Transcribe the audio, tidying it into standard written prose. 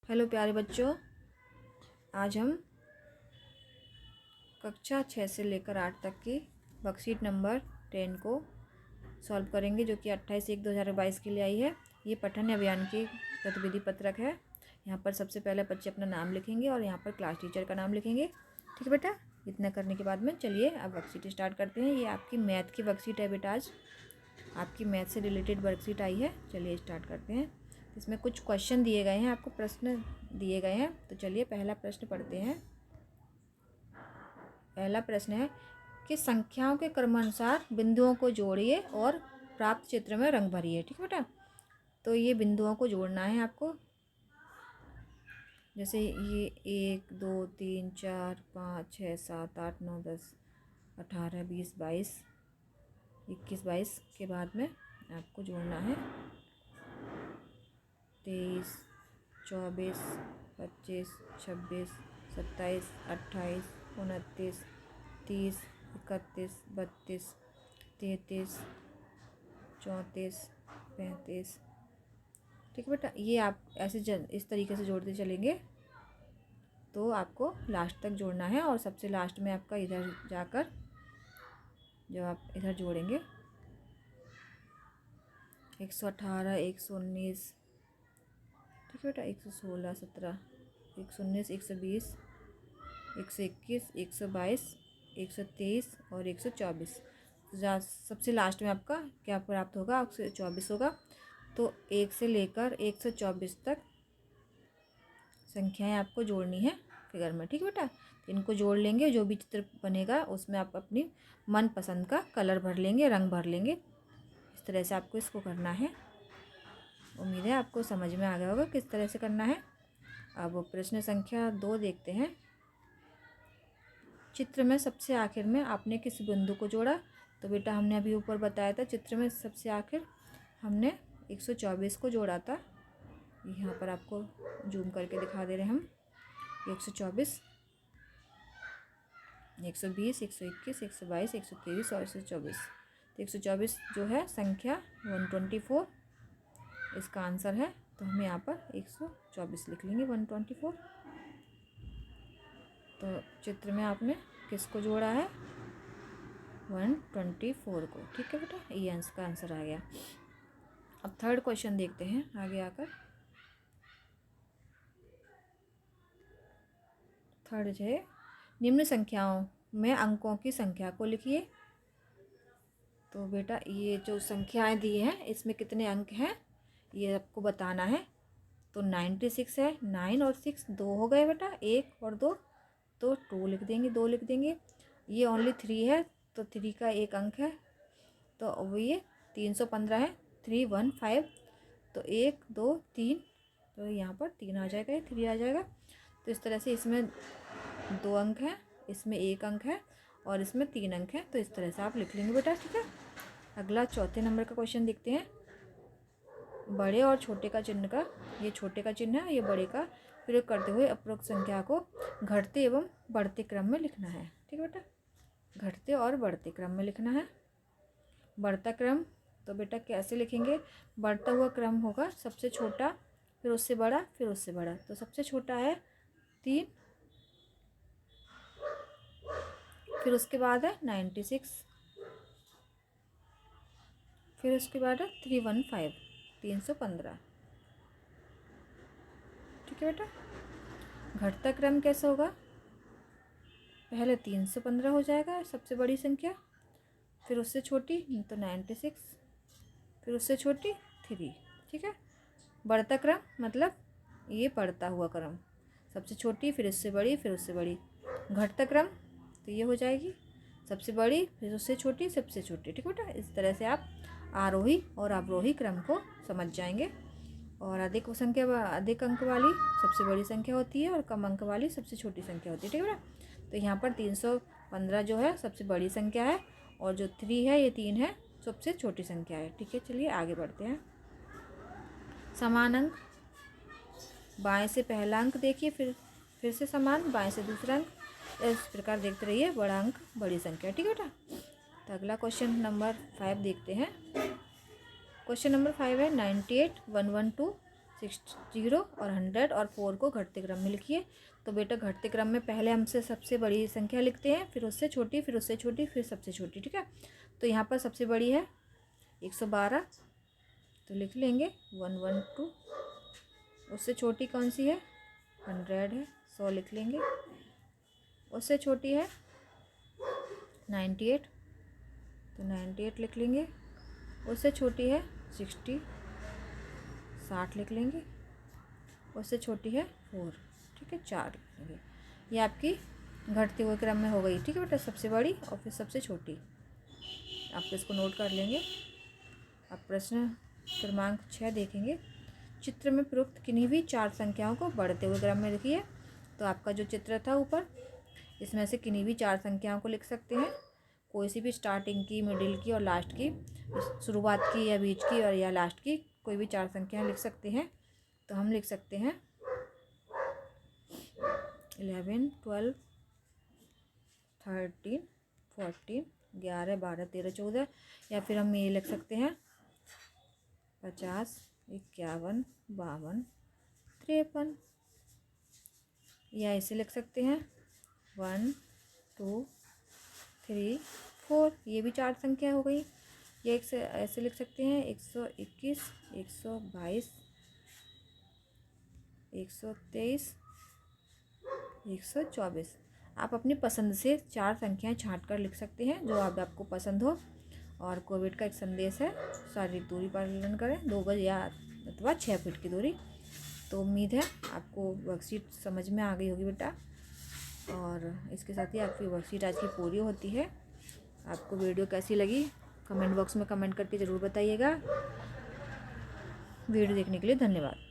Hello प्यारे बच्चों, आज हम कक्षा 6 से लेकर 8 तक की वर्कशीट नंबर 10 को सॉल्व करेंगे, जो कि 28/1/2022 के लिए आई है। ये पठन अभियान की गतिविधि पत्रक है। यहाँ पर सबसे पहले बच्चे अपना नाम लिखेंगे और यहाँ पर क्लास टीचर का नाम लिखेंगे। ठीक है बेटा, इतना करने के बाद में चलिए अब वर्कशीट स्टार्ट करते हैं। ये आपकी मैथ की वर्कशीट है बेटा। आज आपकी मैथ से रिलेटेड वर्कशीट आई है। चलिए स्टार्ट करते हैं। इसमें कुछ क्वेश्चन दिए गए हैं, आपको प्रश्न दिए गए हैं। तो चलिए पहला प्रश्न पढ़ते हैं। पहला प्रश्न है कि संख्याओं के क्रमानुसार बिंदुओं को जोड़िए और प्राप्त चित्र में रंग भरिए। ठीक है बेटा, तो ये बिंदुओं को जोड़ना है आपको। जैसे ये 1 2 3 4 5 6 7 8 9 10 18 20 22 21 22 के बाद में आपको जोड़ना है 23 24 25 26 27 28 29 30 31 32 33 34 35। ठीक है बेटा, ये आप ऐसे इस तरीके से जोड़ते चलेंगे तो आपको लास्ट तक जोड़ना है। और सबसे लास्ट में आपका इधर जाकर जब आप इधर जोड़ेंगे 118 119, ठीक है बेटा, 116 17 119 120 121 122 123 और 124। सबसे लास्ट में आपका क्या प्राप्त होगा? 124 होगा। तो 1 से लेकर 124 तक संख्याएं आपको जोड़नी है फिगर में। ठीक है बेटा, इनको जोड़ लेंगे। जो भी चित्र बनेगा उसमें आप अपनी मनपसंद का कलर भर लेंगे, रंग भर लेंगे। इस तरह से आपको इसको करना है। उम्मीद है आपको समझ में आ गया होगा किस तरह से करना है। अब प्रश्न संख्या 2 देखते हैं। चित्र में सबसे आखिर में आपने किस बिंदु को जोड़ा? तो बेटा हमने अभी ऊपर बताया था, चित्र में सबसे आखिर हमने 124 को जोड़ा था। यहाँ पर आपको जूम करके दिखा दे रहे हैं हम। 124 120 121 122 123 और 124। तो 124 जो है संख्या 124 इसका आंसर है। तो हम यहाँ पर 124 लिख लेंगे, 124। तो चित्र में आपने किसको जोड़ा है? 124 को। ठीक है बेटा, ये आंसर का आंसर आ गया। अब थर्ड क्वेश्चन देखते हैं आगे आकर। थर्ड है निम्न संख्याओं में अंकों की संख्या को लिखिए। तो बेटा ये जो संख्याएं दी हैं इसमें कितने अंक हैं ये आपको बताना है। तो 96 है। 9 और 6 2 हो गए बेटा, 1 और 2, तो 2 लिख देंगे, 2 लिख देंगे। ये ओनली 3 है तो 3 का एक अंक है, तो वो ये 315 है। 315, तो 1 2 3, तो यहाँ पर 3 आ जाएगा, 3 आ जाएगा। तो इस तरह से इसमें 2 अंक हैं, इसमें 1 अंक है और इसमें 3 अंक है। तो इस तरह से आप लिख लेंगे बेटा। ठीक है, अगला चौथे नंबर का क्वेश्चन देखते हैं। बड़े और छोटे का चिन्ह का, ये छोटे का चिन्ह है, ये बड़े का प्रयोग करते हुए उपरोक्त संख्या को घटते एवं बढ़ते क्रम में लिखना है। ठीक है बेटा, घटते और बढ़ते क्रम में लिखना है। बढ़ता क्रम तो बेटा कैसे लिखेंगे? बढ़ता हुआ क्रम होगा सबसे छोटा, फिर उससे बड़ा, फिर उससे बड़ा। तो सबसे छोटा है 3, फिर उसके बाद है 96, फिर उसके बाद है 315, 315। ठीक है बेटा, घटता क्रम कैसा होगा? पहले 315 हो जाएगा सबसे बड़ी संख्या, फिर उससे छोटी तो 96, फिर उससे छोटी 3। ठीक है, बढ़ता क्रम मतलब ये बढ़ता हुआ क्रम, सबसे छोटी फिर उससे बड़ी फिर उससे बड़ी। घटता क्रम तो ये हो जाएगी सबसे बड़ी फिर उससे छोटी सबसे छोटी। ठीक है बेटा, इस तरह से आप आरोही और अवरोही क्रम को समझ जाएंगे। और अधिक अंक वाली सबसे बड़ी संख्या होती है और कम अंक वाली सबसे छोटी संख्या होती है। ठीक है बेटा, तो यहाँ पर 315 जो है सबसे बड़ी संख्या है और जो 3 है ये 3 है सबसे छोटी संख्या है। ठीक है, चलिए आगे बढ़ते हैं। समान अंक, बाएं से पहला अंक देखिए, फिर से समान, बाएं से दूसरा अंक, इस प्रकार देखते रहिए। बड़ा अंक बड़ी संख्या। ठीक है बेटा, तो अगला क्वेश्चन नंबर 5 देखते हैं। क्वेश्चन नंबर 5 है 98 112 60 और 100 और 4 को घटते क्रम में लिखिए। तो बेटा घटते क्रम में पहले हमसे सबसे बड़ी संख्या लिखते हैं, फिर उससे छोटी, फिर उससे छोटी, फिर सबसे छोटी, ठीक है। तो यहाँ पर सबसे बड़ी है 112, तो लिख लेंगे 112। उससे छोटी कौन सी है? 100 है, 100 लिख लेंगे। उससे छोटी है 98, तो 98 लिख लेंगे। उससे छोटी है 60, 60 लिख लेंगे। उससे छोटी है 4, ठीक है, 4 लिख लेंगे। ये आपकी घटते हुए क्रम में हो गई, ठीक है बेटा, सबसे बड़ी और फिर सबसे छोटी। आप इसको नोट कर लेंगे। अब प्रश्न क्रमांक 6 देखेंगे। चित्र में प्रयुक्त किन्हीं भी 4 संख्याओं को बढ़ते हुए क्रम में लिखिए। तो आपका जो चित्र था ऊपर, इसमें से किन्हीं भी 4 संख्याओं को लिख सकते हैं, कोई सी भी, स्टार्टिंग की, मिडिल की और लास्ट की, शुरुआत की या बीच की और या लास्ट की, कोई भी 4 संख्याएं लिख सकते हैं। तो हम लिख सकते हैं 11, 12, 13, 14, 11, 12, 13, 14, या फिर हम ये लिख सकते हैं 50, 51, 52, 53, या ऐसे लिख सकते हैं 1, 2, 3, 4, ये भी 4 संख्या हो गई। या एक से ऐसे लिख सकते हैं 121, 122, 123, 124। आप अपनी पसंद से 4 संख्याएं छांट कर लिख सकते हैं, जो अब आपको पसंद हो। और कोविड का एक संदेश है, शारीरिक दूरी पालन करें, 2 गज या अथवा 6 फीट की दूरी। तो उम्मीद है आपको वर्कशीट समझ में आ गई होगी बेटा। और इसके साथ ही आपकी वर्कशीट आज की पूरी होती है। आपको वीडियो कैसी लगी कमेंट बॉक्स में कमेंट करके ज़रूर बताइएगा। वीडियो देखने के लिए धन्यवाद।